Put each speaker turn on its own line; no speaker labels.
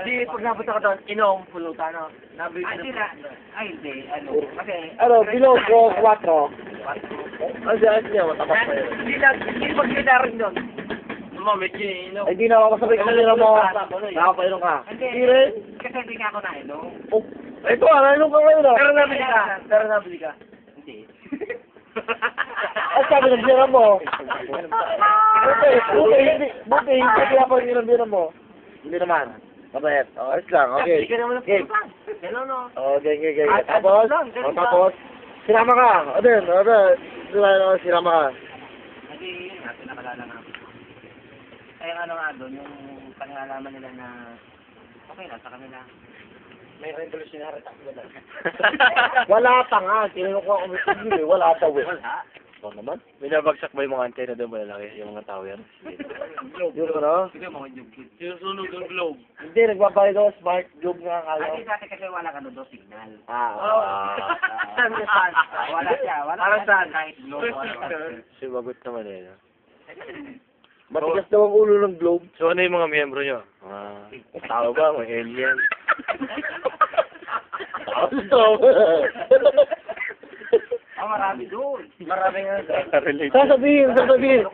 Di, pag napunta ka doon, inom, pulutan, no?
Ay, hindi. Ano? Kasi...
Ano, below 4. Ano niya, matapas pa yun.
Hindi pag-gila rin doon. Medyo inom.
Ay, di na ako kasabay kasi na mo. Nakapainom ka.
Hindi.
Hindi rin.
Kasi hindi nga ako nainom.
Oh, ito nainom ka ngayon ah.
Pero nabili ka.
Hindi.
Ay, sabi ng bira mo. Buti, hindi kaya pa yung bira mo. Hindi naman. Mabait. Ayos lang, okay.
Hindi ka naman
Game.
Gano'n, no?
Okay. Tapos, sinama ka. Sinama ka.
Kasi yun nga, pinakalala nga. Kaya ano nga doon, yung paningalaman nila na okay lang sa kanila.
May revolutionary takbo doon.
Wala pa nga. Tinanong ko kung may wala pa.
Wala.
Oo naman.
Binabagsak ba yung mga antena doon malalaki? Yung mga tower?
Yung ano?
Sige, mga jugkit.
Sinusunog ang globe.
Hindi, nagbabayad ako smart job nga kala.
Ay, dati kasi wala ka doon signal. Wala siya. Wala
Parang saan?
kahit globe. Wala.
Sibagot naman eh. No?
Matigas daw ang ulo ng globe.
So ano yung mga miyembro nyo? Tao ba? Mga alien?
Marami doon.
Maraming
Relate.
Sasabihin.